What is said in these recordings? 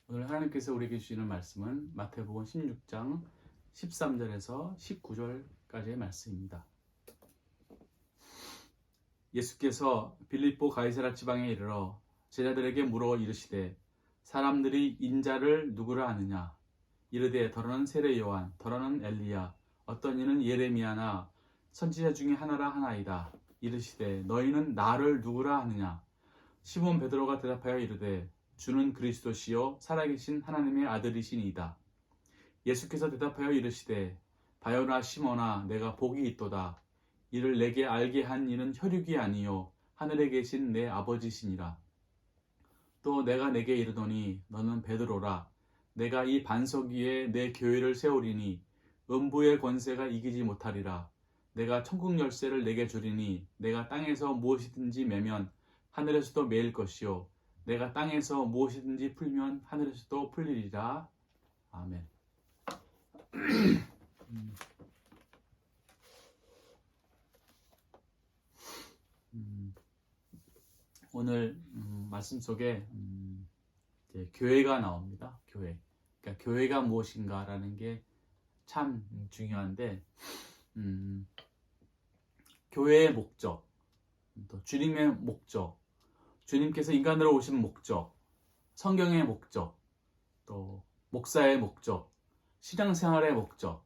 오늘 하나님께서 우리에게 주시는 말씀은 마태복음 16장 13절에서 19절까지의 말씀입니다. 예수께서 빌립보 가이사랴 지방에 이르러 제자들에게 물어 이르시되 사람들이 인자를 누구라 하느냐? 이르되 더러는 세례 요한, 더러는 엘리야, 어떤 이는 예레미야나 선지자 중에 하나라 하나이다. 이르시되 너희는 나를 누구라 하느냐? 시몬 베드로가 대답하여 이르되 주는 그리스도시요 살아계신 하나님의 아들이시니이다. 예수께서 대답하여 이르시되 바요나 시몬아 내가 복이 있도다. 이를 내게 알게 한 이는 혈육이 아니요 하늘에 계신 내 아버지시니라. 또 내가 내게 이르노니 너는 베드로라. 내가 이 반석 위에 내 교회를 세우리니 음부의 권세가 이기지 못하리라. 내가 천국 열쇠를 내게 주리니 내가 땅에서 무엇이든지 매면 하늘에서도 매일 것이요 내가 땅에서 무엇이든지 풀면 하늘에서도 풀리리라. 아멘. 오늘 말씀 속에 이제 교회가 나옵니다. 교회. 그러니까 교회가 무엇인가라는 게 참 중요한데 교회의 목적, 또 주님의 목적, 주님께서 인간으로 오신 목적, 성경의 목적, 또 목사의 목적, 신앙생활의 목적,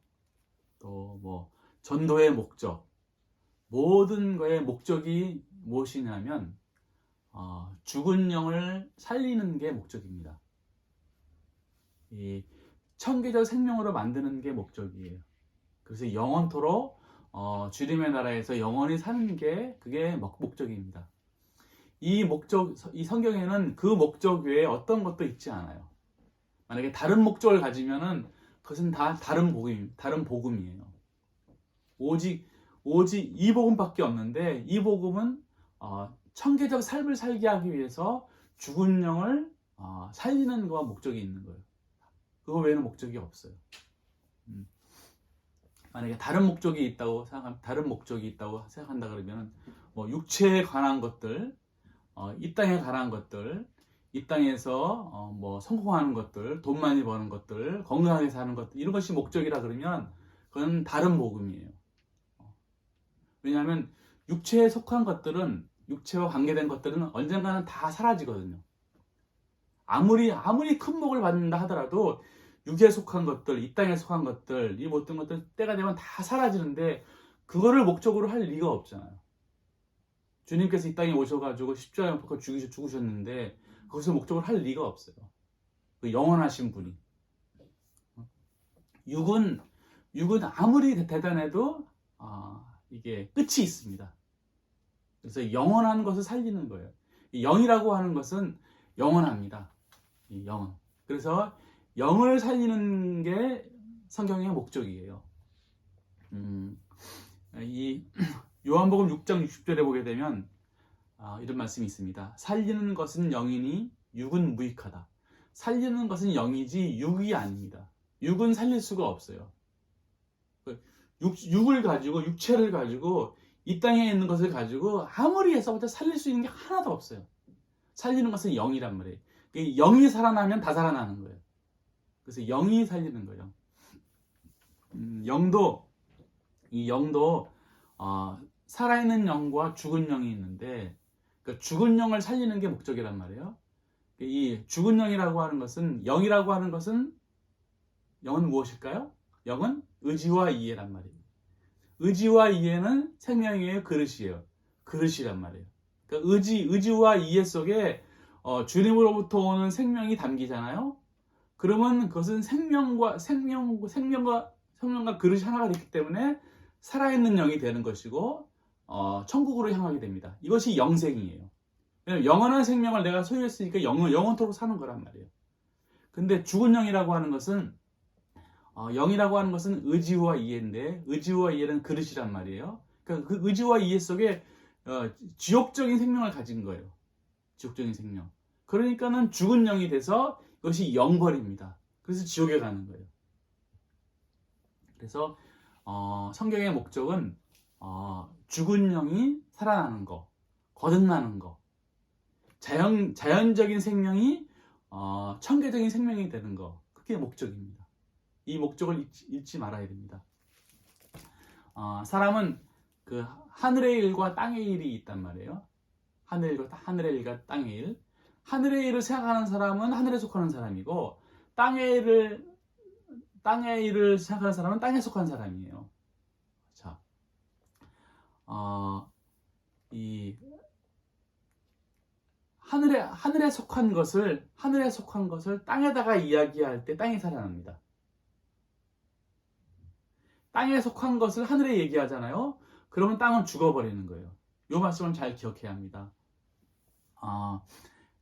또 뭐 전도의 목적, 모든 거의 목적이 무엇이냐면 죽은 영을 살리는 게 목적입니다. 이 천계적 생명으로 만드는 게 목적이에요. 그래서 영원토록 주님의 나라에서 영원히 사는 게 그게 목적입니다. 이 성경에는 그 목적 외에 어떤 것도 있지 않아요. 만약에 다른 목적을 가지면은 그것은 다 다른 복음이에요. 오직 이 복음밖에 없는데 이 복음은 천계적 삶을 살게 하기 위해서 죽은 영을 살리는 거와 목적이 있는 거예요. 그거 외에는 목적이 없어요. 만약에 다른 목적이 있다고 생각한다 그러면 뭐 육체에 관한 것들, 이 땅에 관한 것들, 이 땅에서 뭐 성공하는 것들, 돈 많이 버는 것들, 건강하게 사는 것들 이런 것이 목적이라 그러면 그건 다른 복음이에요. 왜냐하면 육체에 속한 것들은 육체와 관계된 것들은 언젠가는 다 사라지거든요. 아무리 큰 복을 받는다 하더라도 육체에 속한 것들, 이 땅에 속한 것들, 이 모든 것들 때가 되면 다 사라지는데 그거를 목적으로 할 리가 없잖아요. 주님께서 이 땅에 오셔가지고 십자가에 못 박혀 죽으셨는데 그것을 목적으로 할 리가 없어요. 그 영원하신 분이. 육은 아무리 대단해도 이게 끝이 있습니다. 그래서 영원한 것을 살리는 거예요. 영이라고 하는 것은 영원합니다. 이 영은. 그래서 영을 살리는 게 성경의 목적이에요. 이 요한복음 6장 60절에 보게 되면 이런 말씀이 있습니다. 살리는 것은 영이니 육은 무익하다. 살리는 것은 영이지 육이 아닙니다. 육은 살릴 수가 없어요. 육을 가지고 육체를 가지고 이 땅에 있는 것을 가지고 아무리 해서부터 살릴 수 있는 게 하나도 없어요. 살리는 것은 영이란 말이에요. 영이 살아나면 다 살아나는 거예요. 그래서 영이 살리는 거예요. 영도 살아있는 영과 죽은 영이 있는데 그러니까 죽은 영을 살리는 게 목적이란 말이에요. 이 죽은 영이라고 하는 것은 영은 무엇일까요? 영은 의지와 이해란 말이에요. 의지와 이해는 생명의 그릇이에요. 그릇이란 말이에요. 그러니까 의지와 이해 속에 주님으로부터 오는 생명이 담기잖아요. 그러면 그것은 생명과 그릇이 하나가 됐기 때문에 살아있는 영이 되는 것이고 천국으로 향하게 됩니다. 이것이 영생이에요. 왜냐하면 영원한 생명을 내가 소유했으니까 영원토록 사는 거란 말이에요. 근데 죽은 영이라고 하는 것은 의지와 이해인데 의지와 이해는 그릇이란 말이에요. 그러니까 그 의지와 이해 속에 지옥적인 생명을 가진 거예요. 지옥적인 생명. 그러니까는 죽은 영이 돼서 이것이 영벌입니다. 그래서 지옥에 가는 거예요. 그래서 성경의 목적은 죽은 영이 살아나는 거, 거듭나는 거, 자연적인 생명이 청계적인 생명이 되는 거, 그게 목적입니다. 이 목적을 잊지 말아야 됩니다. 사람은 그 하늘의 일과 땅의 일이 있단 말이에요. 하늘의 일과 땅의 일. 하늘의 일을 생각하는 사람은 하늘에 속하는 사람이고, 땅의 일을 생각하는 사람은 땅에 속한 사람이에요. 자, 이 하늘에 속한 것을 땅에다가 이야기할 때 땅이 살아납니다. 땅에 속한 것을 하늘에 얘기하잖아요. 그러면 땅은 죽어버리는 거예요. 이 말씀을 잘 기억해야 합니다.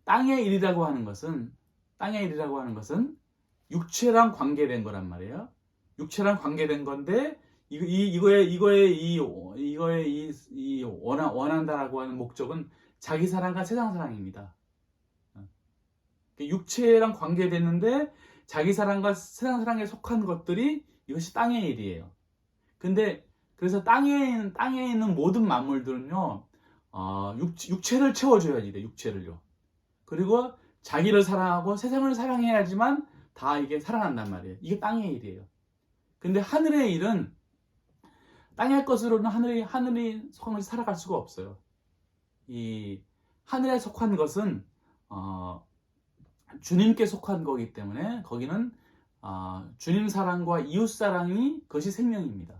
땅의 일이라고 하는 것은 육체랑 관계된 거란 말이에요. 육체랑 관계된 건데 이거에 원한다라고 하는 목적은 자기 사랑과 세상 사랑입니다. 육체랑 관계됐는데 자기 사랑과 세상 사랑에 속한 것들이 이것이 땅의 일이에요. 근데 그래서 땅에 있는 모든 만물들은요, 육체를 채워줘야지 돼, 육체를요. 그리고 자기를 사랑하고 세상을 사랑해야지만 다 이게 살아난단 말이에요. 이게 땅의 일이에요. 근데 하늘의 일은 땅의 것으로는 하늘이 속한 것이 살아갈 수가 없어요. 이 하늘에 속한 것은 주님께 속한 거기 때문에 거기는 주님 사랑과 이웃 사랑이 그것이 생명입니다.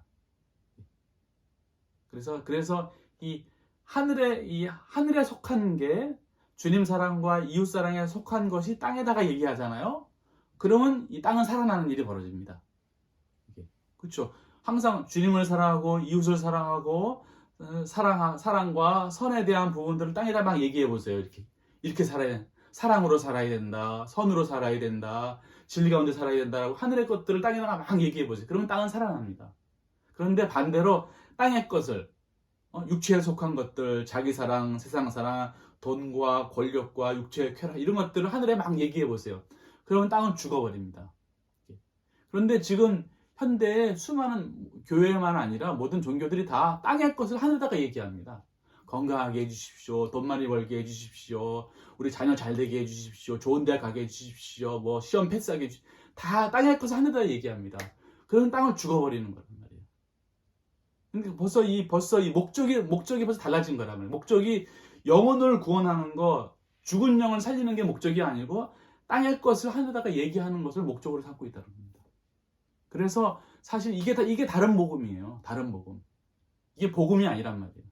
그래서 이 하늘에 속한 게 주님 사랑과 이웃 사랑에 속한 것이 땅에다가 얘기하잖아요. 그러면 이 땅은 살아나는 일이 벌어집니다. 그렇죠? 항상 주님을 사랑하고 이웃을 사랑하고 사랑과 선에 대한 부분들을 땅에다 막 얘기해 보세요. 이렇게 살아야, 사랑으로 살아야 된다, 선으로 살아야 된다, 진리 가운데 살아야 된다라고 하늘의 것들을 땅에다가 막 얘기해 보세요. 그러면 땅은 살아납니다. 그런데 반대로 땅의 것을, 육체에 속한 것들, 자기 사랑, 세상 사랑, 돈과 권력과 육체의 쾌락, 이런 것들을 하늘에 막 얘기해 보세요. 그러면 땅은 죽어버립니다. 그런데 지금 현대에 수많은 교회만 아니라 모든 종교들이 다 땅의 것을 하늘에다가 얘기합니다. 건강하게 해주십시오. 돈 많이 벌게 해주십시오. 우리 자녀 잘 되게 해주십시오. 좋은 대학 가게 해주십시오. 뭐 시험 패스하게 해주십시오. 다 땅의 것을 하늘에다가 얘기합니다. 그러면 땅을 죽어버리는 거란 말이에요. 근데 벌써 이 목적이 벌써 달라진 거란 말이에요. 목적이 영혼을 구원하는 거, 죽은 영을 살리는 게 목적이 아니고 땅의 것을 하늘에다가 얘기하는 것을 목적으로 삼고 있다는 겁니다. 그래서 사실 이게 다른 복음이에요. 다른 복음. 이게 복음이 아니란 말이에요.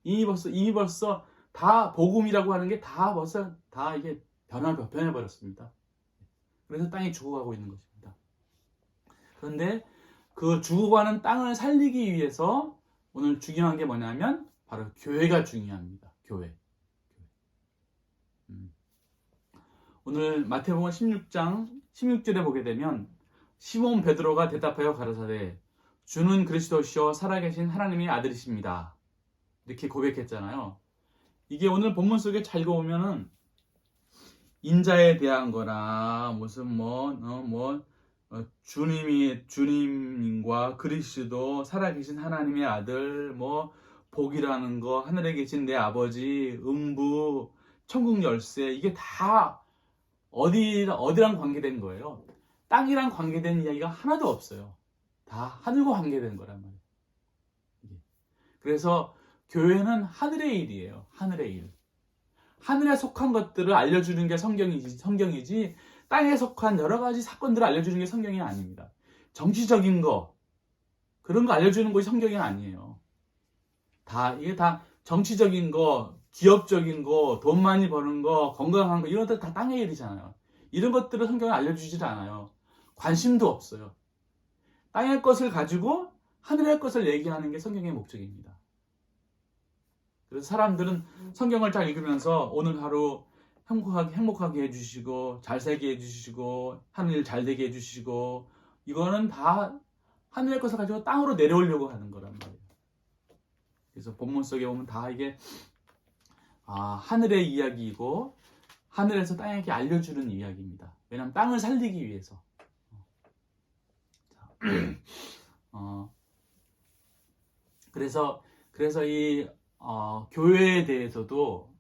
이미 벌써 다 복음이라고 하는 게 다 벌써 다 이게 변해버렸습니다. 그래서 땅이 죽어가고 있는 것입니다. 그런데 그 죽어가는 땅을 살리기 위해서 오늘 중요한 게 뭐냐면 바로 교회가 중요합니다. 교회. 오늘 마태복음 16장 16절에 보게 되면 시몬 베드로가 대답하여 가라사대 주는 그리스도시요 살아계신 하나님의 아들이십니다. 이렇게 고백했잖아요. 이게 오늘 본문 속에 잘 읽어보면은 인자에 대한 거나 무슨 주님과 그리스도 살아계신 하나님의 아들 복이라는 거, 하늘에 계신 내 아버지, 음부, 천국 열쇠, 이게 다 어디랑 관계된 거예요? 땅이랑 관계된 이야기가 하나도 없어요. 다 하늘과 관계된 거란 말이에요. 그래서 교회는 하늘의 일이에요. 하늘의 일. 하늘에 속한 것들을 알려주는 게 성경이지 땅에 속한 여러 가지 사건들을 알려주는 게 성경이 아닙니다. 정치적인 거, 그런 거 알려주는 것이 성경이 아니에요. 이게 다 정치적인 거, 기업적인 거, 돈 많이 버는 거, 건강한 거, 이런 것들 다 땅의 일이잖아요. 이런 것들을 성경에 알려주질 않아요. 관심도 없어요. 땅의 것을 가지고 하늘의 것을 얘기하는 게 성경의 목적입니다. 그래서 사람들은 성경을 잘 읽으면서 오늘 하루 행복하게 해주시고 잘 살게 해주시고 하는 일 잘 되게 해주시고 이거는 다 하늘의 것을 가지고 땅으로 내려오려고 하는 거란 말이에요. 그래서 본문 속에 보면 다 이게 하늘의 이야기이고 하늘에서 땅에게 알려주는 이야기입니다. 왜냐하면 땅을 살리기 위해서. 그래서 이 교회에 대해서도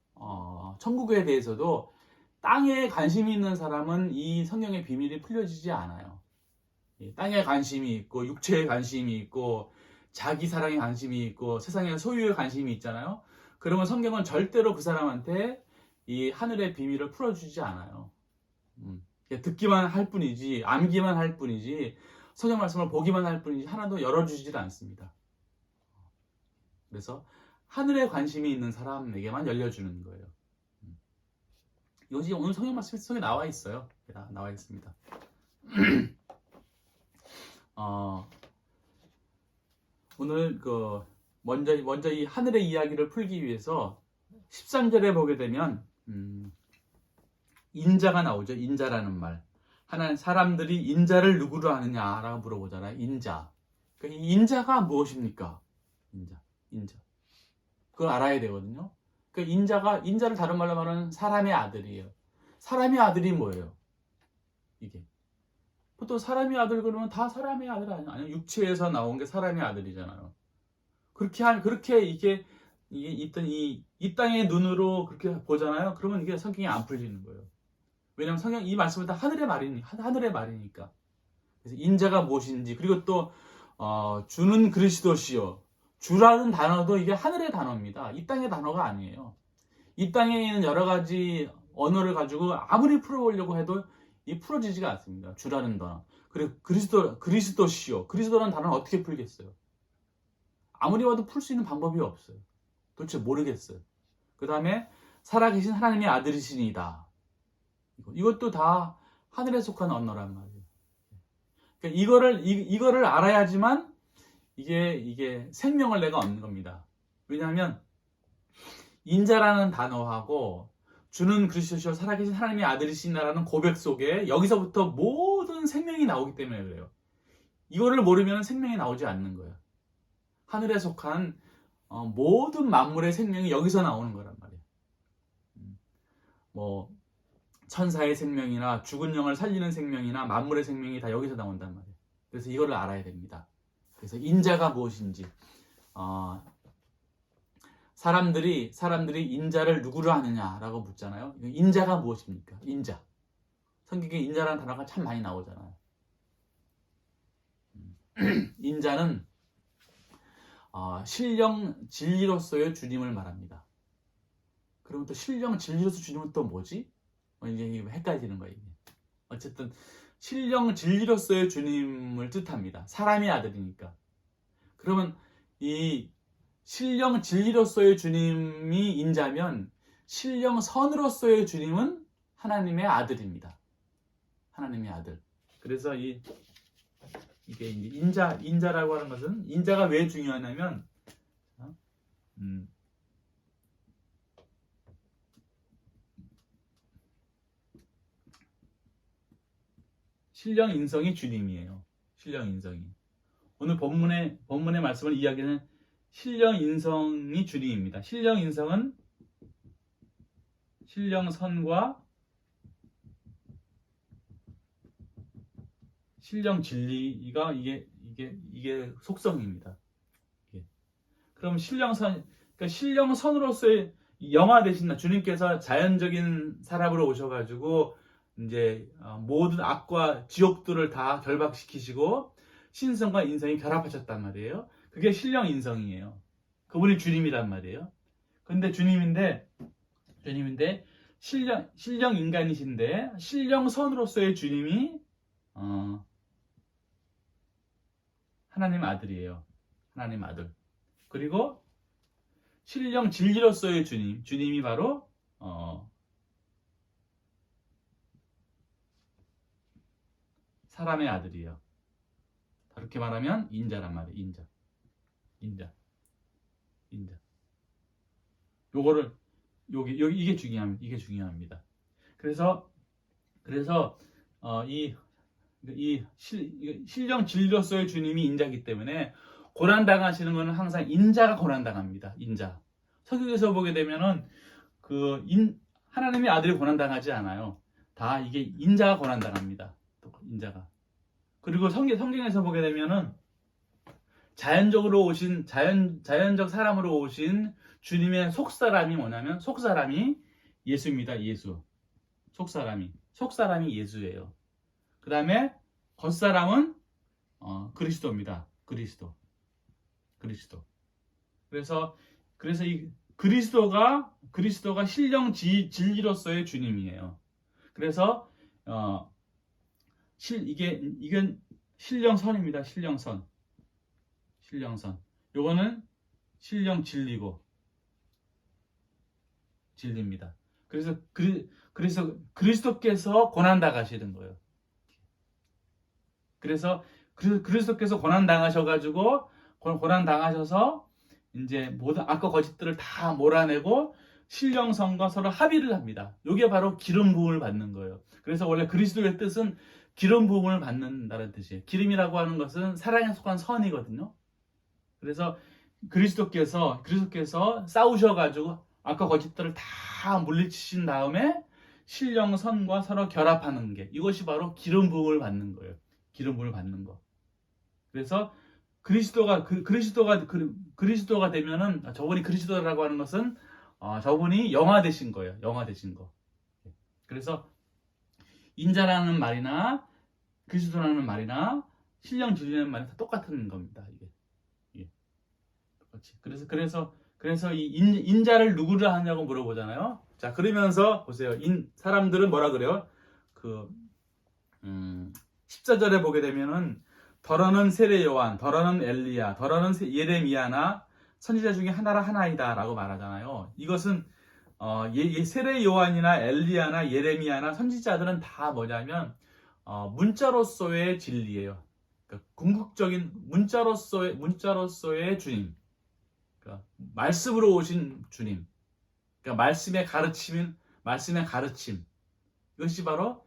천국에 대해서도 땅에 관심이 있는 사람은 이 성경의 비밀이 풀려지지 않아요. 땅에 관심이 있고 육체에 관심이 있고 자기 사랑에 관심이 있고 세상의 소유에 관심이 있잖아요. 그러면 성경은 절대로 그 사람한테 이 하늘의 비밀을 풀어주지 않아요. 듣기만 할 뿐이지, 암기만 할 뿐이지, 성경 말씀을 보기만 할 뿐이지 하나도 열어주질 않습니다. 그래서 하늘에 관심이 있는 사람에게만 열려주는 거예요. 이것이 오늘 성경 말씀 속에 나와 있어요. 나와 있습니다. 오늘 먼저 이 하늘의 이야기를 풀기 위해서 13절에 보게 되면 인자가 나오죠. 인자라는 말. 하나님 사람들이 인자를 누구로 아느냐라고 물어보잖아요. 인자. 그러니까 이 인자가 무엇입니까? 인자. 그걸 알아야 되거든요. 그 인자를 다른 말로 말하면 사람의 아들이에요. 사람의 아들이 뭐예요? 이게. 보통 사람의 아들 그러면 다 사람의 아들 아니에요? 육체에서 나온 게 사람의 아들이잖아요. 그렇게 이게 있던 이 땅의 눈으로 그렇게 보잖아요. 그러면 이게 성경이 안 풀리는 거예요. 왜냐하면 성경 이 말씀은 다 하늘의 말이니까. 그래서 인자가 무엇인지, 그리고 또 주는 그리스도시요. 주라는 단어도 이게 하늘의 단어입니다. 이 땅의 단어가 아니에요. 이 땅에 있는 여러 가지 언어를 가지고 아무리 풀어보려고 해도 이 풀어지지가 않습니다. 주라는 단어. 그리고 그리스도시요. 그리스도라는 단어는 어떻게 풀겠어요? 아무리 봐도 풀 수 있는 방법이 없어요. 도대체 모르겠어요. 그 다음에 살아계신 하나님의 아들이시니다. 이것도 다 하늘에 속한 언어란 말이에요. 그러니까 이거를 알아야지만 이게 생명을 내가 얻는 겁니다. 왜냐하면 인자라는 단어하고 주는 그리스도시요 살아계신 하나님의 아들이시다라는 고백 속에 여기서부터 모든 생명이 나오기 때문에 그래요. 이거를 모르면 생명이 나오지 않는 거예요. 하늘에 속한 모든 만물의 생명이 여기서 나오는 거란 말이에요. 뭐 천사의 생명이나 죽은 영을 살리는 생명이나 만물의 생명이 다 여기서 나온단 말이에요. 그래서 이거를 알아야 됩니다. 그래서 인자가 무엇인지, 사람들이 인자를 누구로 하느냐라고 묻잖아요. 인자가 무엇입니까? 인자. 성경에 인자라는 단어가 참 많이 나오잖아요. 인자는 신령 진리로서의 주님을 말합니다. 그럼 또 신령 진리로서 주님은 또 뭐지? 이게 헷갈리는 거예요. 어쨌든 신령 진리로서의 주님을 뜻합니다. 사람의 아들이니까. 그러면 이 신령 진리로서의 주님이 인자면 신령 선으로서의 주님은 하나님의 아들입니다. 하나님의 아들. 그래서 이게 이제 인자라고 하는 것은, 인자가 왜 중요하냐면 신령 인성이 주님이에요. 신령 인성이. 오늘 본문의 말씀을 이야기하는 신령 인성이 주님입니다. 신령 인성은 신령 선과 신령 진리가 이게 속성입니다. 그럼 그러니까 신령 선으로서의 영화 되신 주님께서 자연적인 사람으로 오셔가지고 이제 모든 악과 지옥들을 다 결박시키시고 신성과 인성이 결합하셨단 말이에요. 그게 신령 인성이에요. 그분이 주님이란 말이에요. 그런데 주님인데 신령 인간이신데 신령 선으로서의 주님이 하나님 아들이에요. 하나님 아들. 그리고 신령 진리로서의 주님이 바로 사람의 아들이에요. 그렇게 말하면 인자란 말이에요. 인자. 요거를 이게 중요합니다. 그래서 이 신령 진리로서의 주님이 인자이기 때문에 고난당하시는 것은 항상 인자가 고난당합니다. 인자. 성경에서 보게 되면은 하나님의 아들이 고난당하지 않아요. 다 이게 인자가 고난당합니다. 인자가. 그리고 성경에서 보게 되면은 자연적으로 오신 자연적 사람으로 오신 주님의 속사람이 뭐냐면 속사람이 예수입니다. 예수. 속사람이 예수예요. 그 다음에 겉사람은 그리스도입니다. 그리스도. 그래서 이 그리스도가 신령 진리로서의 주님이에요. 그래서 이건 신령선입니다. 신령선. 요거는 신령 진리입니다. 그래서 그리스도께서 고난 당하시는 거예요. 그래서 그리스도께서 고난 당하셔가지고 고난 당하셔서 이제 모든 악과 거짓들을 다 몰아내고 신령성과 서로 합의를 합니다. 이게 바로 기름 부음을 받는 거예요. 그래서 원래 그리스도의 뜻은 기름 부음을 받는다는 뜻이에요. 기름이라고 하는 것은 사랑에 속한 선이거든요. 그래서 그리스도께서 싸우셔가지고 악과 거짓들을 다 물리치신 다음에 신령선과 서로 결합하는 게 이것이 바로 기름 부음을 받는 거예요. 기름 부음을 받는 거. 그래서 그리스도가 되면은 저분이 그리스도라고 하는 것은 저분이 영화되신 거예요. 영화되신 거. 그래서 인자라는 말이나 그리스도라는 말이나 신령 진리라는 말이 다 똑같은 겁니다. 이게. 똑같이. 그래서 이 인자를 누구를 하냐고 물어보잖아요. 자, 그러면서 보세요. 사람들은 뭐라 그래요? 14절에 보게 되면은 더러는 세례 요한, 더러는 엘리야, 더러는 예레미야나 선지자 중에 하나이다 라고 말하잖아요. 이것은 세례 요한이나 엘리야나 예레미야나 선지자들은 다 뭐냐면 문자로서의 진리예요. 그러니까 궁극적인 문자로서의 주님. 그러니까 말씀으로 오신 주님. 그러니까 말씀의 가르침. 이것이 바로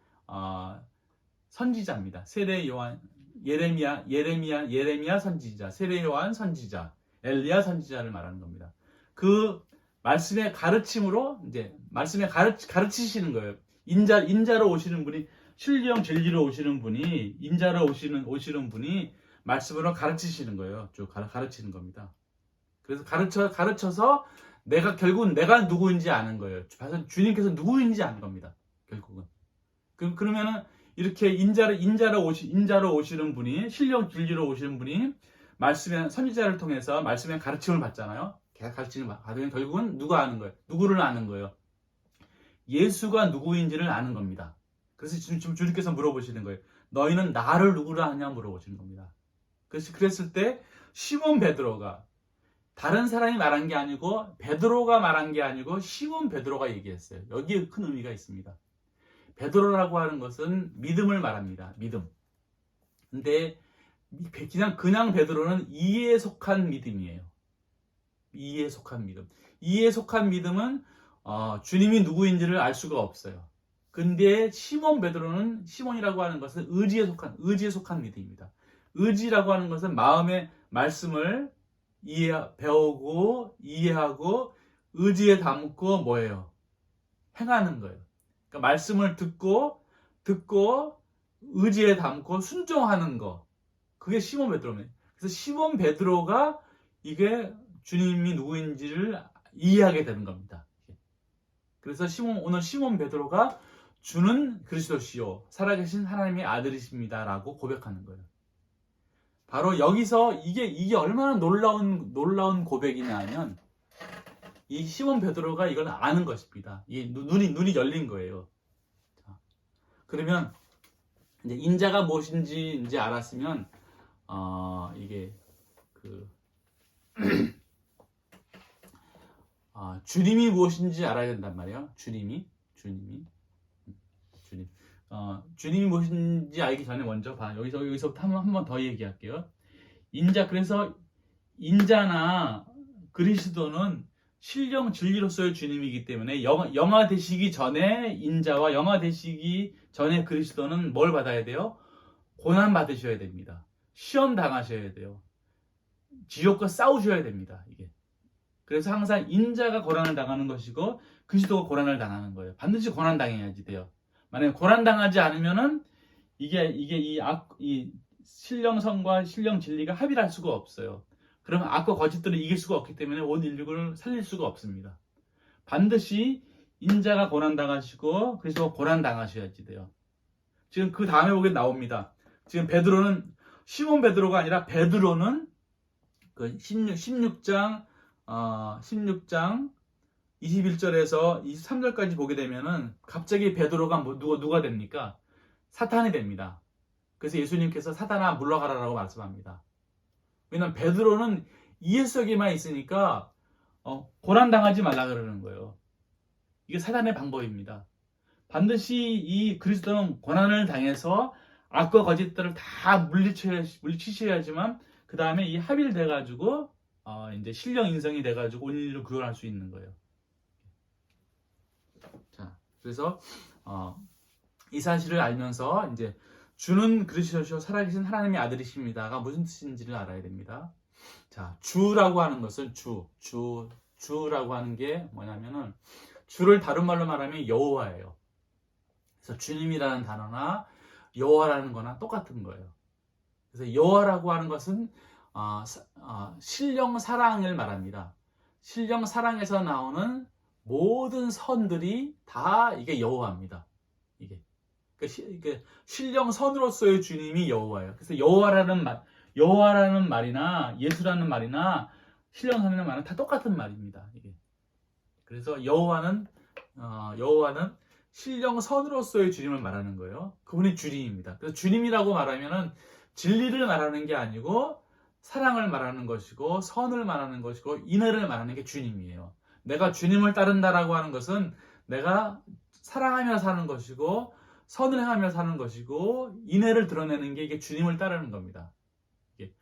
선지자입니다. 세례 요한, 예레미야 선지자, 세례 요한 선지자, 엘리야 선지자를 말하는 겁니다. 그 말씀의 가르침으로 이제 말씀에 가르치시는 거예요. 인자로 오시는 분이 신령 진리로 오시는 분이 인자로 오시는 분이 말씀으로 가르치시는 거예요. 쭉 가르치는 겁니다. 그래서 가르쳐서 결국은 내가 누구인지 아는 거예요. 주님께서 누구인지 아는 겁니다. 결국은. 그러면은 이렇게 인자로 오시는 분이 신령 진리로 오시는 분이 말씀의 선지자를 통해서 말씀의 가르침을 받잖아요. 가르침을 받으면 결국은 누구를 아는 거예요. 예수가 누구인지를 아는 겁니다. 그래서 지금 주님께서 물어보시는 거예요. 너희는 나를 누구라 하냐 물어보시는 겁니다. 그랬을 때 시몬 베드로가 다른 사람이 말한 게 아니고 베드로가 말한 게 아니고 시몬 베드로가 얘기했어요. 여기에 큰 의미가 있습니다. 베드로라고 하는 것은 믿음을 말합니다. 믿음. 근데 그냥 베드로는 이에 속한 믿음이에요. 이에 속한 믿음. 이에 속한 믿음은 주님이 누구인지를 알 수가 없어요. 근데 시몬이라고 하는 것은 의지에 속한 믿음입니다. 의지라고 하는 것은 마음의 말씀을 배우고 이해하고 의지에 담고 뭐예요? 행하는 거예요. 그러니까 말씀을 듣고 의지에 담고 순종하는 거. 그게 시몬 베드로입니다. 그래서 시몬 베드로가 이게 주님이 누구인지를 이해하게 되는 겁니다. 그래서 오늘 시몬 베드로가 주는 그리스도시요 살아계신 하나님의 아들이십니다라고 고백하는 거예요. 바로 여기서 이게 얼마나 놀라운 고백이냐 하면 이 시몬 베드로가 이걸 아는 것입니다. 눈이 열린 거예요. 자, 그러면 이제 인자가 무엇인지 이제 알았으면 이게 주님이 무엇인지 알아야 된단 말이에요. 주님이 무엇인지 알기 전에 먼저 여기서부터 한 번 더 얘기할게요. 그래서 인자나 그리스도는 신령 진리로서의 주님이기 때문에 영화 되시기 전에 인자와 영화 되시기 전에 그리스도는 뭘 받아야 돼요? 고난 받으셔야 됩니다. 시험 당하셔야 돼요. 지옥과 싸우셔야 됩니다. 이게. 그래서 항상 인자가 고난을 당하는 것이고 그리스도가 고난을 당하는 거예요. 반드시 고난 당해야지 돼요. 만약에 고난 당하지 않으면은 이게 이 신령성과 신령 진리가 합의를 할 수가 없어요. 그러면 악과 거짓들을 이길 수가 없기 때문에 온 인류를 살릴 수가 없습니다. 반드시 인자가 고난당하시고 그래서 고난당하셔야지 돼요. 지금 그 다음에 보게 나옵니다. 지금 베드로는 시몬 베드로가 아니라 베드로는 그 16장 21절에서 23절까지 보게 되면은 갑자기 베드로가 누가 됩니까? 사탄이 됩니다. 그래서 예수님께서 사탄아 물러가라라고 말씀합니다. 왜냐면 베드로는 예수에게만 있으니까 고난당하지 말라 그러는 거예요. 이게 사단의 방법입니다. 반드시 이 그리스도는 고난을 당해서 악과 거짓들을 다 물리치셔야지만 그 다음에 이 합일돼 가지고 이제 신령 인성이 돼 가지고 온 인류를 구원할 수 있는 거예요. 자, 그래서 이 사실을 알면서 이제 주는 그리스도시요 살아계신 하나님의 아들이십니다가 무슨 뜻인지를 알아야 됩니다. 자, 주라고 하는 것은 주라고 하는 게 뭐냐면은 주를 다른 말로 말하면 여호와예요. 그래서 주님이라는 단어나 여호와라는 거나 똑같은 거예요. 그래서 여호와라고 하는 것은 신령 사랑을 말합니다. 신령 사랑에서 나오는 모든 선들이 다 이게 여호와입니다. 이게 신령 선으로서의 주님이 여호와예요. 그래서 여호와라는 말이나 예수라는 말이나 신령 선이라는 말은 다 똑같은 말입니다. 이게. 그래서 여호와는 신령 선으로서의 주님을 말하는 거예요. 그분이 주님입니다. 그래서 주님이라고 말하면은 진리를 말하는 게 아니고 사랑을 말하는 것이고 선을 말하는 것이고 인애를 말하는 게 주님이에요. 내가 주님을 따른다라고 하는 것은 내가 사랑하며 사는 것이고 선을 행하며 사는 것이고 인애를 드러내는 게 이게 주님을 따르는 겁니다.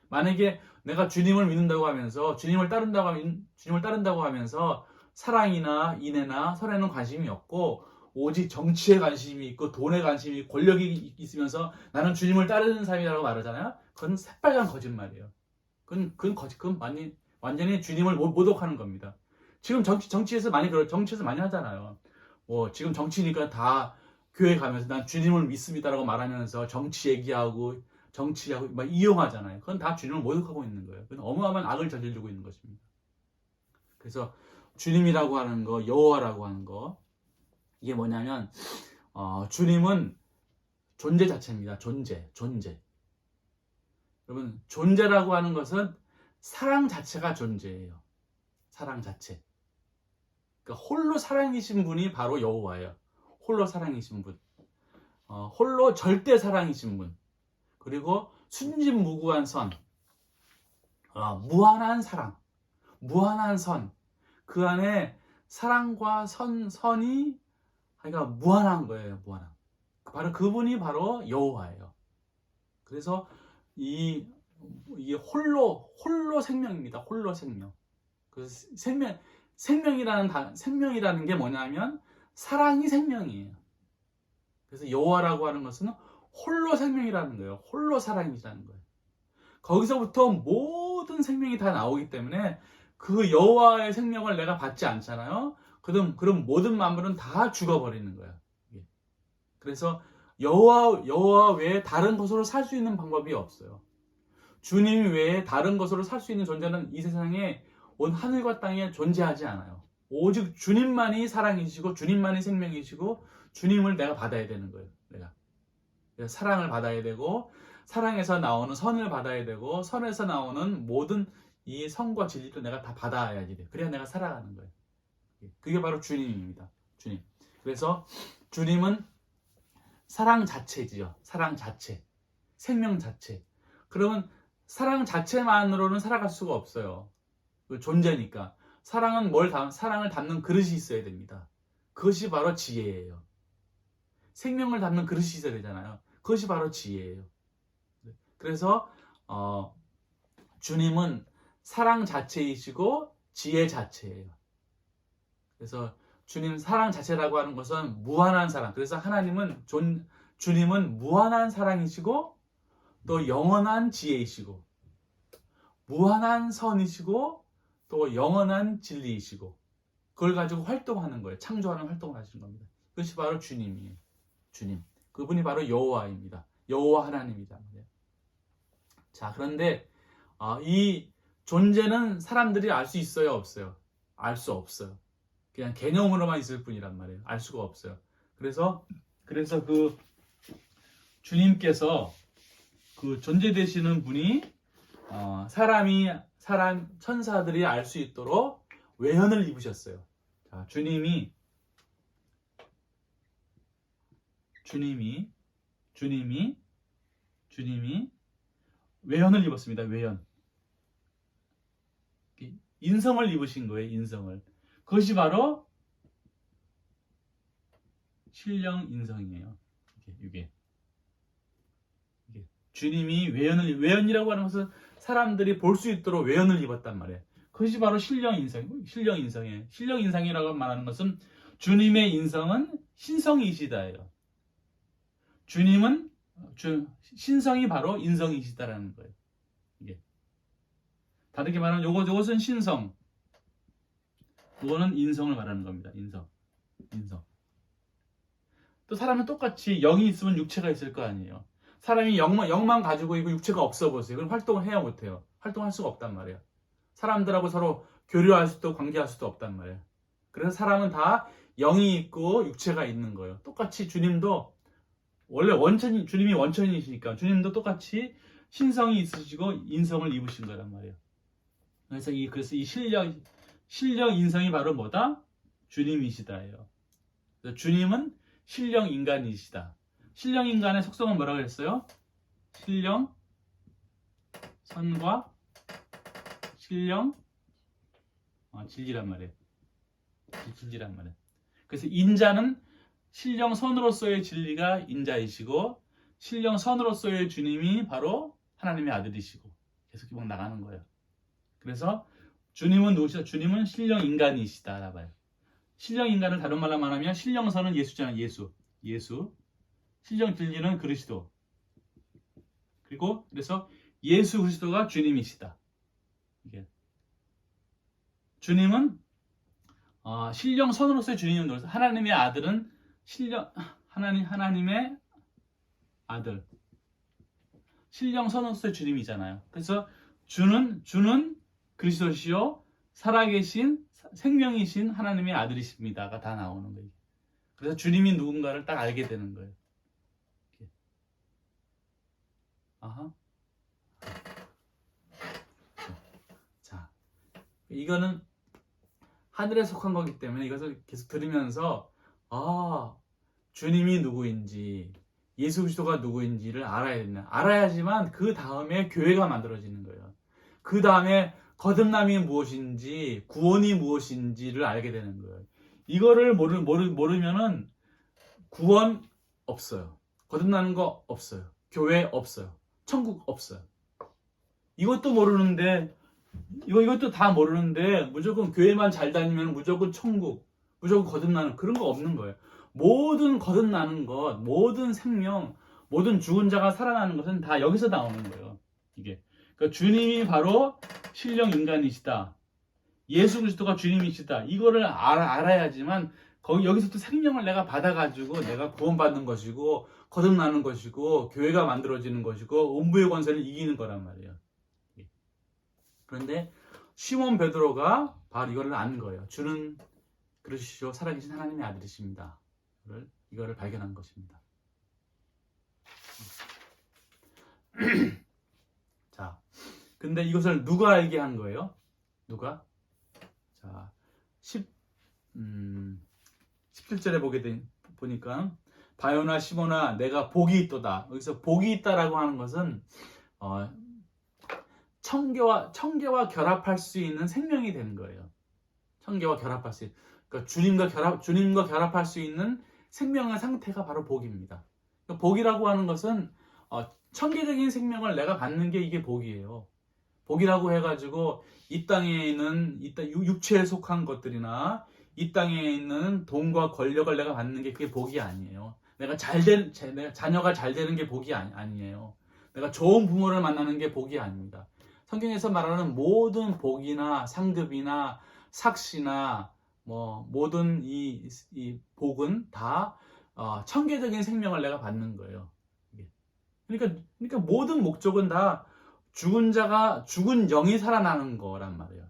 만약에 내가 주님을 믿는다고 하면서 주님을 따른다고 하면서 사랑이나 인애나 선에는 관심이 없고 오직 정치에 관심이 있고 돈에 관심이 있고 권력이 있으면서 나는 주님을 따르는 삶이라고 말하잖아요. 그건 새빨간 거짓말이에요. 그건 완전히 주님을 모독하는 겁니다. 지금 정치에서 많이 하잖아요. 지금 정치니까 다 교회 가면서 난 주님을 믿습니다라고 말하면서 정치 막 이용하잖아요. 그건 다 주님을 모독하고 있는 거예요. 그건 어마어마한 악을 저지르고 있는 것입니다. 그래서 주님이라고 하는 거, 여호와라고 하는 거, 이게 뭐냐면 주님은 존재 자체입니다. 존재. 여러분, 존재라고 하는 것은 사랑 자체가 존재예요. 사랑 자체. 그러니까 홀로 사랑이신 분이 바로 여호와예요. 홀로 사랑이신 분. 홀로 절대 사랑이신 분. 그리고 순진무구한 선. 무한한 사랑. 무한한 선. 그 안에 사랑과 선이 그러니까 무한한 거예요. 무한한. 바로 그분이 바로 여호와예요. 그래서 이게 홀로 생명입니다. 홀로 생명. 그래서 생명이라는 게 뭐냐면 사랑이 생명이에요. 그래서 여호와라고 하는 것은 홀로 생명이라는 거예요. 홀로 사랑이라는 거예요. 거기서부터 모든 생명이 다 나오기 때문에 그 여호와의 생명을 내가 받지 않잖아요. 그럼 모든 만물은 다 죽어버리는 거예요. 그래서 여호와 외에 다른 것으로 살 수 있는 방법이 없어요. 주님 외에 다른 것으로 살 수 있는 존재는 이 세상에 온 하늘과 땅에 존재하지 않아요. 오직 주님만이 사랑이시고 주님만이 생명이시고 주님을 내가 받아야 되는 거예요. 내가 사랑을 받아야 되고 사랑에서 나오는 선을 받아야 되고 선에서 나오는 모든 이 선과 진리도 내가 다 받아야지 돼. 그래야 내가 살아가는 거예요. 그게 바로 주님입니다. 주님. 그래서 주님은 사랑 자체지요. 사랑 자체. 생명 자체. 그러면 사랑 자체만으로는 살아갈 수가 없어요. 존재니까. 사랑을 담는 그릇이 있어야 됩니다. 그것이 바로 지혜예요. 생명을 담는 그릇이 있어야 되잖아요. 그것이 바로 지혜예요. 그래서 주님은 사랑 자체이시고 지혜 자체예요. 그래서 주님 사랑 자체라고 하는 것은 무한한 사랑. 그래서 주님은 무한한 사랑이시고 또 영원한 지혜이시고 무한한 선이시고 또 영원한 진리이시고 그걸 가지고 활동하는 거예요. 창조하는 활동을 하시는 겁니다. 그것이 바로 주님이에요. 주님. 그분이 바로 여호와입니다. 여호와 하나님이다. 자, 그런데 이 존재는 사람들이 알 수 있어요, 없어요? 알 수 없어요. 그냥 개념으로만 있을 뿐이란 말이에요. 알 수가 없어요. 그래서 그 주님께서 그 존재 되시는 분이 천사들이 알 수 있도록 외현을 입으셨어요. 자, 주님이 외현을 입었습니다. 외현. 인성을 입으신 거예요. 인성을. 그것이 바로 신령 인성이에요. 이게. 주님이 외현이라고 하는 것은 사람들이 볼 수 있도록 외현을 입었단 말이에요. 그것이 바로 신령 인성이에요. 신령 인성이라고 말하는 것은 주님의 인성은 신성이시다예요. 주님은 신성이 바로 인성이시다라는 거예요. 이게. 다르게 말하면 요것은 신성, 요거는 인성을 말하는 겁니다. 인성. 또 사람은 똑같이 영이 있으면 육체가 있을 거 아니에요. 사람이 영만 가지고 있고 육체가 없어 보세요. 그럼 활동을 해야 못해요. 활동할 수가 없단 말이에요. 사람들하고 서로 교류할 수도 관계할 수도 없단 말이에요. 그래서 사람은 다 영이 있고 육체가 있는 거예요. 똑같이 주님도 원래 주님이 원천이시니까 주님도 똑같이 신성이 있으시고 인성을 입으신 거란 말이에요. 그래서 이 신령 인성이 바로 뭐다? 주님이시다예요. 주님은 신령 인간이시다. 신령 인간의 속성은 뭐라고 했어요? 신령 선과 신령 진리란 말이에요. 진리란 말이에요. 그래서 인자는 신령 선으로서의 진리가 인자이시고 신령 선으로서의 주님이 바로 하나님의 아들이시고 계속 막 나가는 거예요. 그래서 주님은 누구시다? 주님은 신령 인간이시다라고 봐요. 신령 인간을 다른 말로 말하면 신령 선은 예수잖아요. 예수. 신령 진리는 그리스도. 그래서 예수 그리스도가 주님이시다. 이게. 주님은 신령 선으로서의 주님은 하나님의 아들은 하나님의 아들. 신령 선으로서의 주님이잖아요. 그래서 주는 그리스도시요 살아계신 생명이신 하나님의 아들이십니다가 다 나오는 거예요. 그래서 주님이 누군가를 딱 알게 되는 거예요. 아하. 자, 이거는 하늘에 속한 거기 때문에 이것을 계속 들으면서 주님이 누구인지 예수 그리스도가 누구인지를 알아야 된다. 알아야지만 그 다음에 교회가 만들어지는 거예요. 그 다음에 거듭남이 무엇인지 구원이 무엇인지를 알게 되는 거예요. 이거를 모르면은 구원 없어요. 거듭나는 거 없어요. 교회 없어요. 천국 없어요. 이것도 모르는데 이것도 다 모르는데 무조건 교회만 잘 다니면 무조건 천국, 무조건 거듭나는 그런 거 없는 거예요. 모든 거듭나는 것, 모든 생명, 모든 죽은 자가 살아나는 것은 다 여기서 나오는 거예요. 이게. 그러니까 주님이 바로 신령 인간이시다. 예수 그리스도가 주님이시다. 이거를 알아야지만 여기서부터 생명을 내가 받아가지고 내가 구원받는 것이고 거듭나는 것이고 교회가 만들어지는 것이고 음부의 권세를 이기는 거란 말이에요. 그런데 시몬 베드로가 바로 이거를 아는 거예요. 주는 그러시오 살아계신 하나님의 아들이십니다. 이거를 발견한 것입니다. 자, 근데 이것을 누가 알게 한 거예요? 누가? 자, 17절에 보니까 바요나 시몬아 내가 복이 있도다. 여기서 복이 있다라고 하는 것은 청계와 결합할 수 있는 생명이 되는 거예요. 청계와 결합할 수 있는. 그러니까 주님과 결합할 수 있는 생명의 상태가 바로 복입니다. 그러니까 복이라고 하는 것은 청계적인 생명을 내가 받는 게 이게 복이에요. 복이라고 해가지고 이 땅에 있는 육체에 속한 것들이나 이 땅에 있는 돈과 권력을 내가 받는 게 그게 복이 아니에요. 내가 자녀가 잘 되는 게 복이 아니에요. 내가 좋은 부모를 만나는 게 복이 아닙니다. 성경에서 말하는 모든 복이나 상급이나 삭시나 모든 이 복은 다 천계적인 생명을 내가 받는 거예요. 그러니까 모든 목적은 다 죽은 영이 살아나는 거란 말이에요.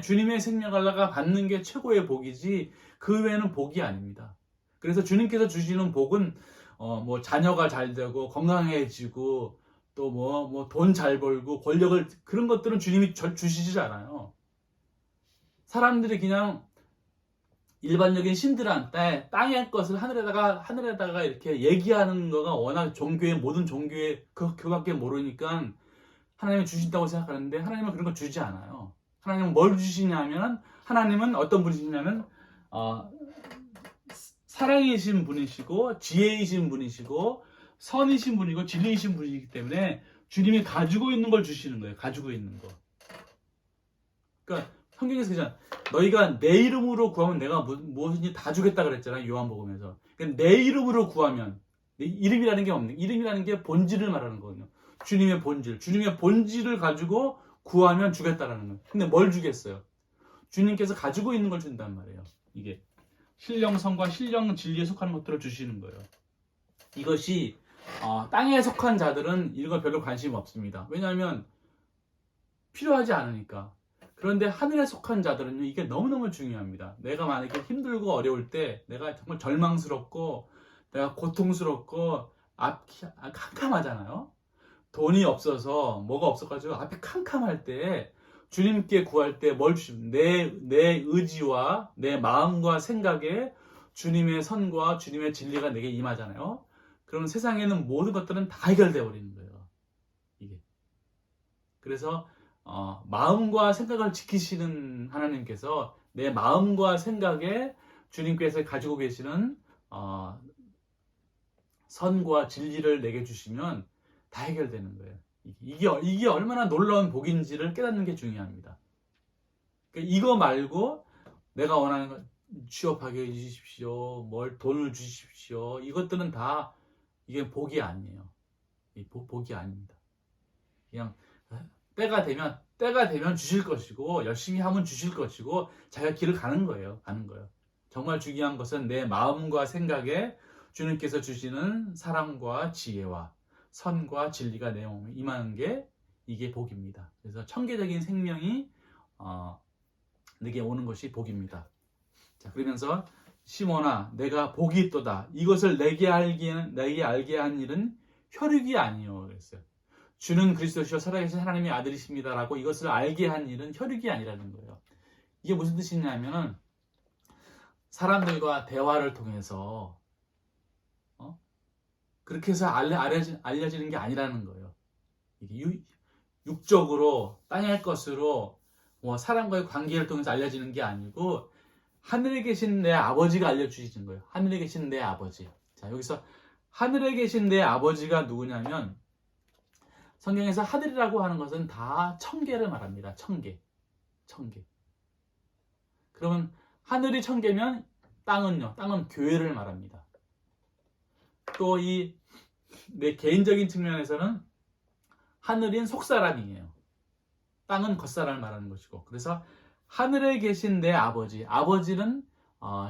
주님의 생명을 받는 게 최고의 복이지 그 외에는 복이 아닙니다. 그래서 주님께서 주시는 복은 뭐 자녀가 잘 되고 건강해지고 또 뭐 돈 잘 벌고 권력을 그런 것들은 주님이 주시지 않아요. 사람들이 그냥 일반적인 신들한테 땅의 것을 하늘에다가 이렇게 얘기하는 거가 워낙 모든 종교의 그밖에 모르니까 하나님이 주신다고 생각하는데 하나님은 그런 거 주지 않아요. 하나님은 뭘 주시냐면 하나님은 어떤 분이시냐면 사랑이신 분이시고 지혜이신 분이시고 선이신 분이고 진리이신 분이기 때문에 주님이 가지고 있는 걸 주시는 거예요. 가지고 있는 거. 그러니까 성경에서 그냥 너희가 내 이름으로 구하면 내가 무엇인지 다 주겠다 그랬잖아요. 요한복음에서. 그러니까 내 이름으로 구하면 이름이라는 게 없는 이름이라는 게 본질을 말하는 거거든요. 주님의 본질을 가지고 구하면 주겠다라는 거예요. 근데 뭘 주겠어요? 주님께서 가지고 있는 걸 준단 말이에요. 이게 신령성과 신령 진리에 속하는 것들을 주시는 거예요. 이것이 땅에 속한 자들은 이런 거 별로 관심이 없습니다. 왜냐하면 필요하지 않으니까. 그런데 하늘에 속한 자들은요, 이게 너무너무 중요합니다. 내가 만약에 힘들고 어려울 때, 내가 정말 절망스럽고, 내가 고통스럽고, 앞이 캄캄하잖아요? 돈이 없어서, 뭐가 없어가지고, 앞이 캄캄할 때, 주님께 구할 때 뭘 주시면, 내 의지와 내 마음과 생각에 주님의 선과 주님의 진리가 내게 임하잖아요? 그러면 세상에는 모든 것들은 다 해결되어 버리는 거예요. 이게. 그래서, 마음과 생각을 지키시는 하나님께서 내 마음과 생각에 주님께서 가지고 계시는 선과 진리를 내게 주시면 다 해결되는 거예요. 이게 얼마나 놀라운 복인지를 깨닫는 게 중요합니다. 그러니까 이거 말고 내가 원하는 거 취업하게 해주십시오, 돈을 주십시오. 이것들은 다 이게 복이 아니에요. 복이 아닙니다. 그냥 때가 되면 주실 것이고 열심히 하면 주실 것이고 자기가 길을 가는 거예요. 정말 중요한 것은 내 마음과 생각에 주님께서 주시는 사랑과 지혜와 선과 진리가 내 몸에 임하는 게 이게 복입니다. 그래서 천계적인 생명이 내게 오는 것이 복입니다. 자, 그러면서 시몬아 내가 복이 있도다. 이것을 내게 알게 한 일은 혈육이 아니요 그랬어요. 주는 그리스도시요 살아계신 하나님의 아들이십니다라고 이것을 알게 한 일은 혈육이 아니라는 거예요. 이게 무슨 뜻이냐면은 사람들과 대화를 통해서 그렇게 해서 알려지는 게 아니라는 거예요. 이게 육적으로 땅의 것으로 뭐 사람과의 관계를 통해서 알려지는 게 아니고 하늘에 계신 내 아버지가 알려주시는 거예요. 하늘에 계신 내 아버지. 자, 여기서 하늘에 계신 내 아버지가 누구냐면 성경에서 하늘이라고 하는 것은 다 천계를 말합니다. 천계. 그러면 하늘이 천계면 땅은요? 땅은 교회를 말합니다. 또 내 개인적인 측면에서는 하늘인 속사람이에요. 땅은 겉사람을 말하는 것이고. 그래서 하늘에 계신 내 아버지. 아버지는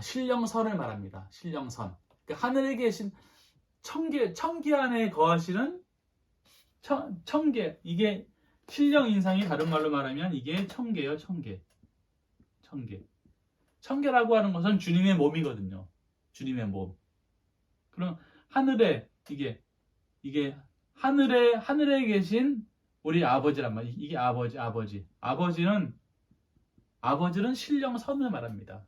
신령선을 말합니다. 신령선. 그러니까 하늘에 계신 천계 안에 거하시는 천계, 이게 신령 인상이 다른 말로 말하면 이게 천계요, 천계. 천계라고 하는 것은 주님의 몸이거든요. 주님의 몸. 그럼 하늘에 이게 하늘에 계신 우리 아버지란 말이에요. 이게 아버지. 아버지는 신령 선을 말합니다.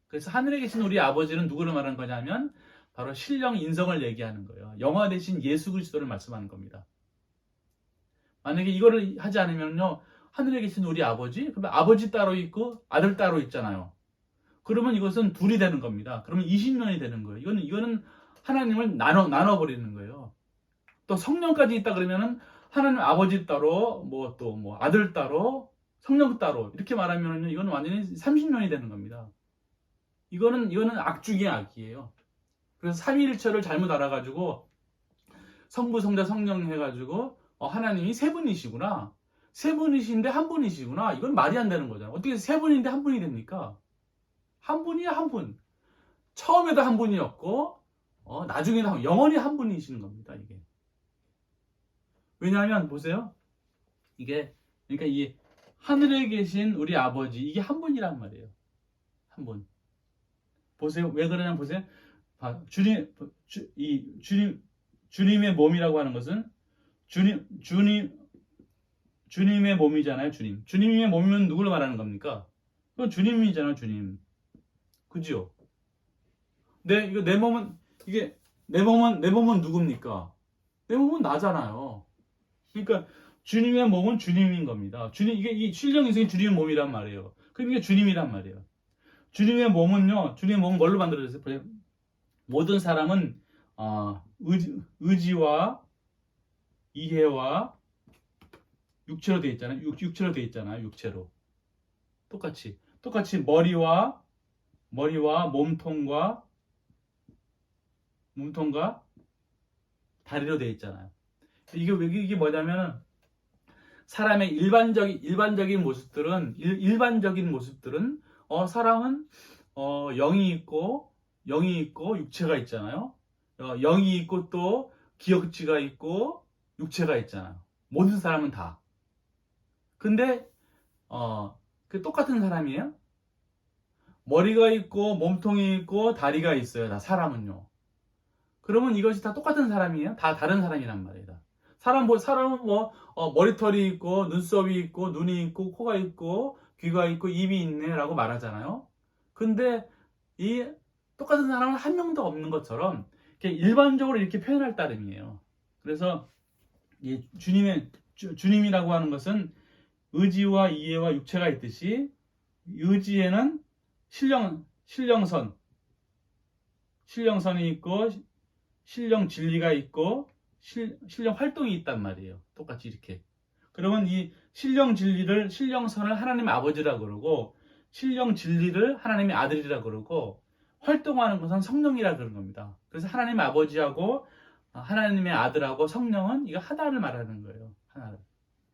그래서 하늘에 계신 우리 아버지는 누구를 말하는 거냐면 바로 신령 인성을 얘기하는 거예요. 영화 대신 예수 그리스도를 말씀하는 겁니다. 만약에 이거를 하지 않으면요, 하늘에 계신 우리 아버지, 그러면 아버지 따로 있고 아들 따로 있잖아요. 그러면 이것은 둘이 되는 겁니다. 그러면 20년이 되는 거예요. 이거는 하나님을 나눠버리는 거예요. 또 성령까지 있다 그러면은 하나님 아버지 따로, 아들 따로, 성령 따로 이렇게 말하면은 이거는 완전히 30년이 되는 겁니다. 이거는 악 중의 악이에요. 그래서 삼위일체를 잘못 알아가지고 성부, 성자, 성령 해가지고 하나님이 세 분이시구나. 세 분이신데 한 분이시구나. 이건 말이 안 되는 거잖아요. 어떻게 세 분인데 한 분이 됩니까? 한 분이야, 한 분. 처음에도 한 분이었고, 나중에는 영원히 한 분이시는 겁니다, 이게. 왜냐하면, 보세요. 그러니까 이 하늘에 계신 우리 아버지, 이게 한 분이란 말이에요. 한 분. 보세요. 왜 그러냐면 보세요. 주님의 몸이라고 하는 것은 주님의 몸이잖아요. 주님의 몸이면 누구를 말하는 겁니까? 그건 주님이잖아요. 주님. 그죠? 이거 내 몸은 내 몸은 누굽니까? 내 몸은 나잖아요. 그러니까 주님의 몸은 주님인 겁니다. 이 신령 인생이 주님의 몸이란 말이에요. 그럼 이게 주님이란 말이에요. 주님의 몸은 뭘로 만들어졌어요? 모든 사람은 의지와 이해와 육체로 되어 있잖아요. 육체로 되어 있잖아요. 육체로. 똑같이 머리와 몸통과 다리로 되어 있잖아요. 이게 뭐냐면 사람의 일반적인 모습들은 사람은 영이 있고 육체가 있잖아요. 영이 있고 또 기억지가 있고 육체가 있잖아요. 모든 사람은 다. 근데 그 똑같은 사람이에요? 머리가 있고 몸통이 있고 다리가 있어요. 다 사람은요. 그러면 이것이 다 똑같은 사람이에요? 다 다른 사람이란 말이에요. 사람은 머리털이 있고 눈썹이 있고 눈이 있고 코가 있고 귀가 있고 입이 있네라고 말하잖아요. 근데 이 똑같은 사람은 한 명도 없는 것처럼 일반적으로 이렇게 표현할 따름이에요. 그래서 이 주님이라고 하는 것은 의지와 이해와 육체가 있듯이 의지에는 신령선이 있고 신령 진리가 있고 신령 활동이 있단 말이에요. 똑같이 이렇게. 그러면 이 신령선을 하나님 아버지라고 그러고 신령 진리를 하나님의 아들이라고 그러고 활동하는 것은 성령이라 그런 겁니다. 그래서 하나님 아버지하고 하나님의 아들하고 성령은 이거 하나를 말하는 거예요. 하나를.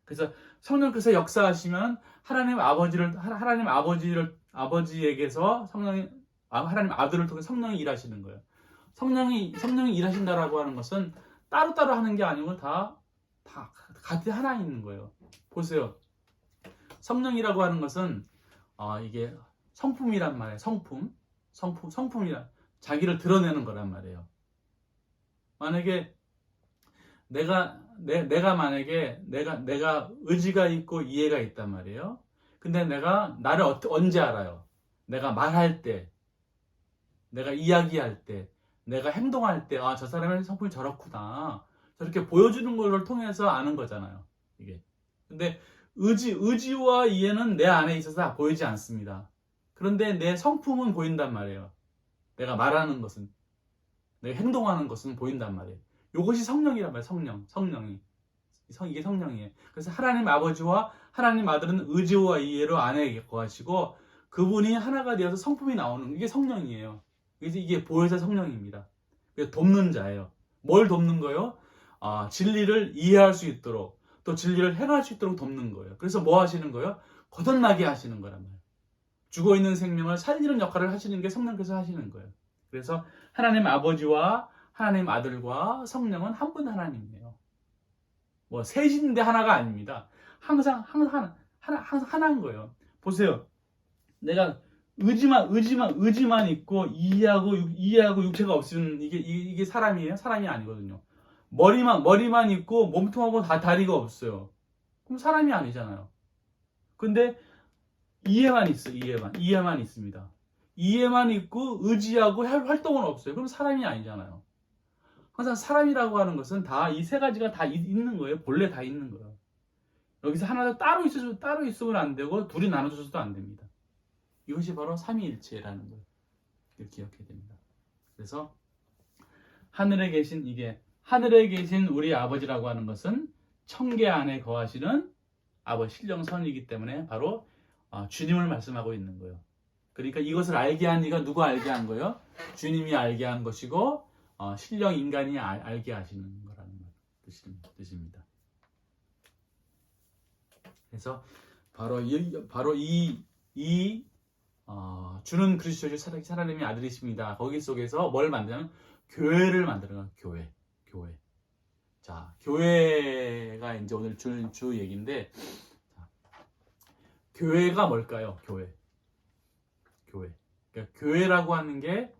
그래서 성령께서 역사하시면 하나님 아버지에게서 하나님 아들을 통해 성령이 일하시는 거예요. 성령이 일하신다라고 하는 것은 따로따로 하는 게 아니고 다 같이 하나 있는 거예요. 보세요. 성령이라고 하는 것은 이게 성품이란 말이에요. 성품이란 자기를 드러내는 거란 말이에요. 만약에 내가 의지가 있고 이해가 있단 말이에요. 근데 내가 나를 언제 알아요? 내가 말할 때, 내가 이야기할 때, 내가 행동할 때, 저 사람의 성품이 저렇구나. 저렇게 보여주는 걸 통해서 아는 거잖아요. 이게. 근데 의지와 이해는 내 안에 있어서 보이지 않습니다. 그런데 내 성품은 보인단 말이에요. 내가 말하는 것은, 내가 행동하는 것은 보인단 말이에요. 이것이 성령이란 말이에요. 성령이. 이게 성령이에요. 그래서 하나님 아버지와 하나님 아들은 의지와 이해로 안에 거하시고 그분이 하나가 되어서 성품이 나오는 이게 성령이에요. 그래서 이게 보혜사 성령입니다. 그래서 돕는 자예요. 뭘 돕는 거예요? 진리를 이해할 수 있도록 또 진리를 행할 수 있도록 돕는 거예요. 그래서 뭐 하시는 거예요? 거듭나게 하시는 거란 말이에요. 죽어있는 생명을 살리는 역할을 하시는 게 성령께서 하시는 거예요. 그래서 하나님 아버지와 하나님 아들과 성령은 한 분 하나님이에요. 뭐 셋인데 하나가 아닙니다. 항상 하나인 거예요. 보세요. 내가 의지만 있고 이해하고 육체가 없으면 이게 사람이에요? 사람이 아니거든요. 머리만 있고 몸통하고 다 다리가 없어요. 그럼 사람이 아니잖아요. 근데 이해만 있습니다. 이해만 있고 의지하고 활동은 없어요. 그럼 사람이 아니잖아요. 항상 사람이라고 하는 것은 다 이 세 가지가 다 있는 거예요. 본래 다 있는 거예요. 여기서 하나가 따로 있으면 안 되고 둘이 나눠져서도 안 됩니다. 이것이 바로 삼위일체라는 걸 기억해야 됩니다. 그래서 하늘에 계신 우리 아버지라고 하는 것은 청계 안에 거하시는 아버지 신령선이기 때문에 바로 주님을 말씀하고 있는 거예요. 그러니까 이것을 알게 한 이가 누가 알게 한 거예요? 주님이 알게 한 것이고 신령 인간이 알게 하시는 거라는 뜻입니다. 그래서 바로 이 주는 그리스도의 하나님의 아들이십니다. 거기 속에서 뭘 만드냐면 교회를 만드는 거예요. 교회. 자, 교회가 이제 오늘 주 얘기인데 교회가 뭘까요? 교회. 그러니까 교회라고 하는 게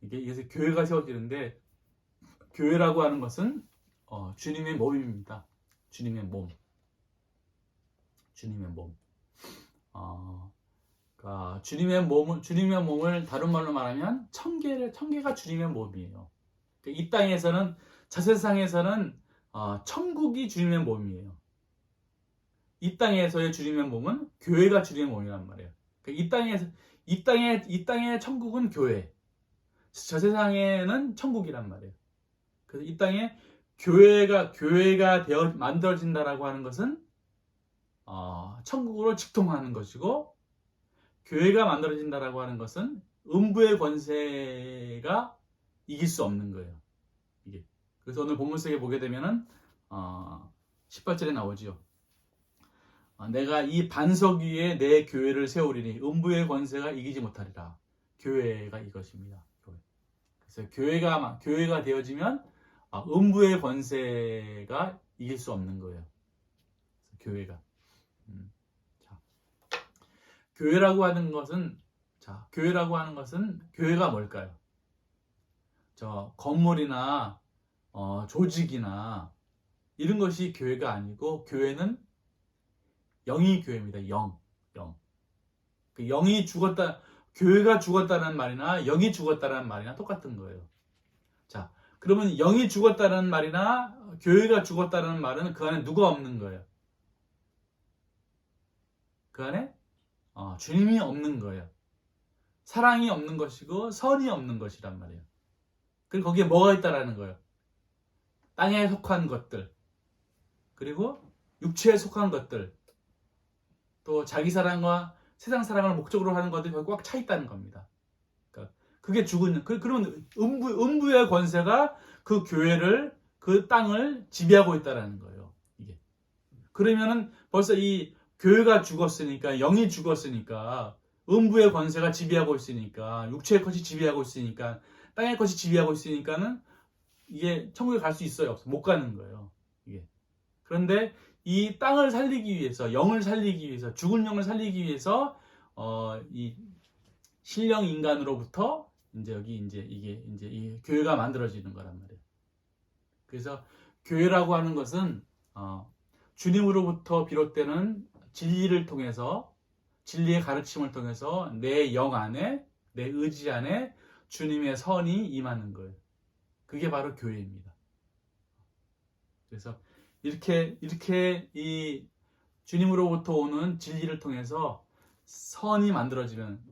이게 교회가 세워지는데 교회라고 하는 것은 주님의 몸입니다. 주님의 몸. 그러니까 주님의 몸을 다른 말로 말하면 천계가 주님의 몸이에요. 그러니까 이 땅에서는 자세상에서는 천국이 주님의 몸이에요. 이 땅에서의 주님의 몸은 교회가 주님의 몸이란 말이에요. 그러니까 이 땅의 천국은 교회. 저 세상에는 천국이란 말이에요. 그래서 이 땅에 교회가 되어 만들어진다라고 하는 것은 천국으로 직통하는 것이고, 교회가 만들어진다라고 하는 것은 음부의 권세가 이길 수 없는 거예요. 이게. 그래서 오늘 본문 속에 보게 되면은 18절에 나오지요. 내가 이 반석 위에 내 교회를 세우리니 음부의 권세가 이기지 못하리라. 교회가 이것입니다. 그래서 교회가 되어지면 음부의 권세가 이길 수 없는 거예요. 교회가. 교회라고 하는 것은 교회가 뭘까요? 건물이나 조직이나 이런 것이 교회가 아니고, 교회는 영이 교회입니다. 영. 그 영이 죽었다, 교회가 죽었다는 말이나 영이 죽었다는 말이나 똑같은 거예요. 자, 그러면 영이 죽었다는 말이나 교회가 죽었다는 말은 그 안에 누가 없는 거예요? 그 안에 주님이 없는 거예요. 사랑이 없는 것이고 선이 없는 것이란 말이에요. 그리고 거기에 뭐가 있다라는 거예요? 땅에 속한 것들, 그리고 육체에 속한 것들, 또 자기 사랑과 세상 사랑을 목적으로 하는 것들이 거기 꽉 차 있다는 겁니다. 그러니까 그게 그러면 음부의 권세가 그 교회를, 그 땅을 지배하고 있다라는 거예요. 이게. 그러면은 벌써 이 교회가 죽었으니까, 영이 죽었으니까, 음부의 권세가 지배하고 있으니까, 육체의 것이 지배하고 있으니까, 땅의 것이 지배하고 있으니까는 이게 천국에 갈 수 있어요? 없어요? 못 가는 거예요. 이게. 그런데 이 땅을 살리기 위해서, 영을 살리기 위해서, 죽은 영을 살리기 위해서 이 신령 인간으로부터 이게 이 교회가 만들어지는 거란 말이에요. 그래서 교회라고 하는 것은 주님으로부터 비롯되는 진리를 통해서, 진리의 가르침을 통해서 내 영 안에, 내 의지 안에 주님의 선이 임하는 거예요. 그게 바로 교회입니다. 그래서 이렇게 이 주님으로부터 오는 진리를 통해서 선이 만들어지면,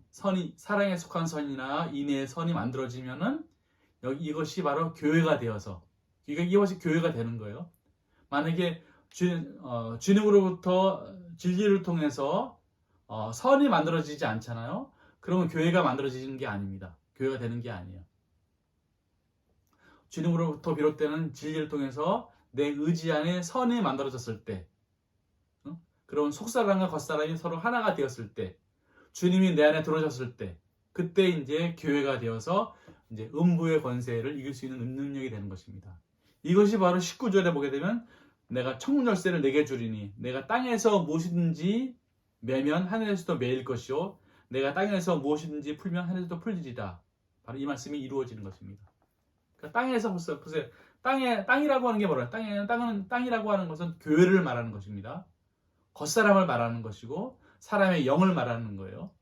사랑에 속한 선이나 인애의 선이 만들어지면은 이것이 바로 교회가 되어서, 이것이 교회가 되는 거예요. 만약에 주님으로부터 진리를 통해서 선이 만들어지지 않잖아요. 그러면 교회가 만들어지는 게 아닙니다. 교회가 되는 게 아니에요. 주님으로부터 비롯되는 진리를 통해서 내 의지 안에 선이 만들어졌을 때, 그런 속사람과 겉사람이 서로 하나가 되었을 때, 주님이 내 안에 들어오셨을 때, 그때 이제 교회가 되어서 이제 음부의 권세를 이길 수 있는 능력이 되는 것입니다. 이것이 바로 19절에 보게 되면, 내가 천국 열쇠를 내게 주리니 내가 땅에서 무엇이든지 매면 하늘에서도 매일 것이요 내가 땅에서 무엇이든지 풀면 하늘에서도 풀리리라. 바로 이 말씀이 이루어지는 것입니다. 그러니까 땅에서 보세요. 땅이라고 하는 게 뭐예요? 땅이라고 하는 것은 교회를 말하는 것입니다. 겉사람을 말하는 것이고 사람의 영을 말하는 거예요.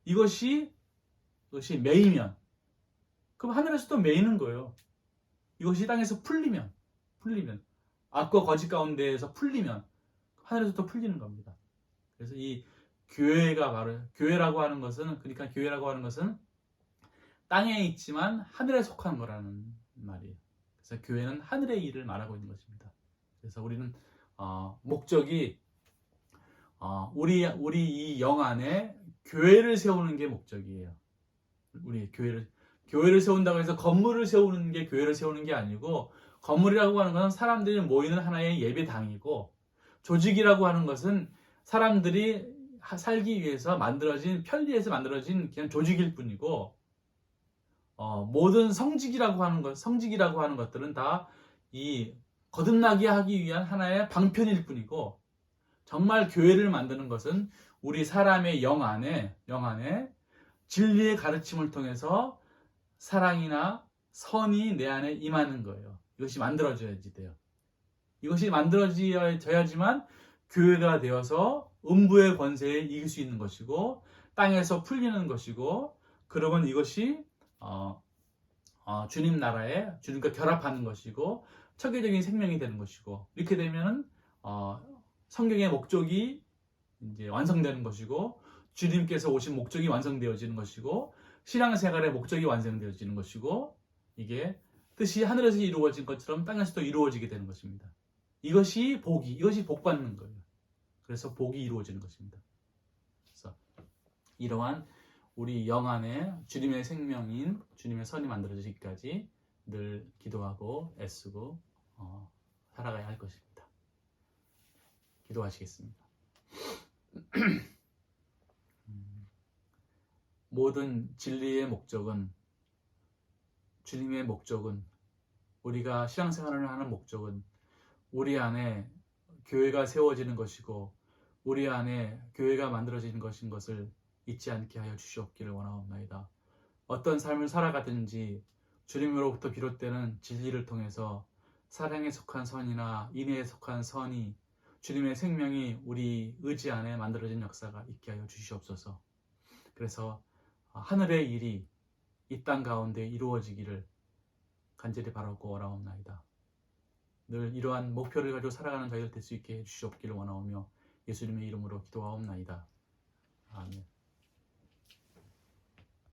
이것이 매이면, 그럼 하늘에서도 매이는 거예요. 이것이 땅에서 풀리면 악과 거짓 가운데에서 풀리면 하늘에서도 풀리는 겁니다. 그래서 이 교회가 바로, 교회라고 하는 것은 땅에 있지만 하늘에 속한 거라는 말이에요. 그래서 교회는 하늘의 일을 말하고 있는 것입니다. 그래서 우리는 목적이 우리 이 영 안에 교회를 세우는 게 목적이에요. 우리 교회를 세운다고 해서 건물을 세우는 게 교회를 세우는 게 아니고, 건물이라고 하는 것은 사람들이 모이는 하나의 예배당이고, 조직이라고 하는 것은 사람들이 살기 위해서 편리해서 만들어진 그냥 조직일 뿐이고, 모든 성직이라고 하는 것들은 다 이 거듭나게 하기 위한 하나의 방편일 뿐이고, 정말 교회를 만드는 것은 우리 사람의 영 안에 진리의 가르침을 통해서 사랑이나 선이 내 안에 임하는 거예요. 이것이 만들어져야지 돼요. 이것이 만들어져야지만 교회가 되어서 음부의 권세에 이길 수 있는 것이고 땅에서 풀리는 것이고, 그러면 이것이 주님 나라에 주님과 결합하는 것이고 체계적인 생명이 되는 것이고, 이렇게 되면 성경의 목적이 이제 완성되는 것이고, 주님께서 오신 목적이 완성되어지는 것이고, 신앙생활의 목적이 완성되어지는 것이고, 이게 뜻이 하늘에서 이루어진 것처럼 땅에서도 이루어지게 되는 것입니다. 이것이 복 받는 거예요. 그래서 복이 이루어지는 것입니다. 그래서 이러한 우리 영 안에 주님의 생명인 주님의 선이 만들어지기까지 늘 기도하고 애쓰고 살아가야 할 것입니다. 기도하시겠습니다. 모든 진리의 목적은, 주님의 목적은, 우리가 신앙생활을 하는 목적은 우리 안에 교회가 세워지는 것이고 우리 안에 교회가 만들어지는 것인 것을 잊지 않게 하여 주시옵기를 원하옵나이다. 어떤 삶을 살아가든지 주님으로부터 비롯되는 진리를 통해서 사랑에 속한 선이나 인애에 속한 선이, 주님의 생명이 우리 의지 안에 만들어진 역사가 있게 하여 주시옵소서. 그래서 하늘의 일이 이 땅 가운데 이루어지기를 간절히 바라고 원하옵나이다. 늘 이러한 목표를 가지고 살아가는 저희들 될 수 있게 해주시옵기를 원하오며 예수님의 이름으로 기도하옵나이다. 아멘.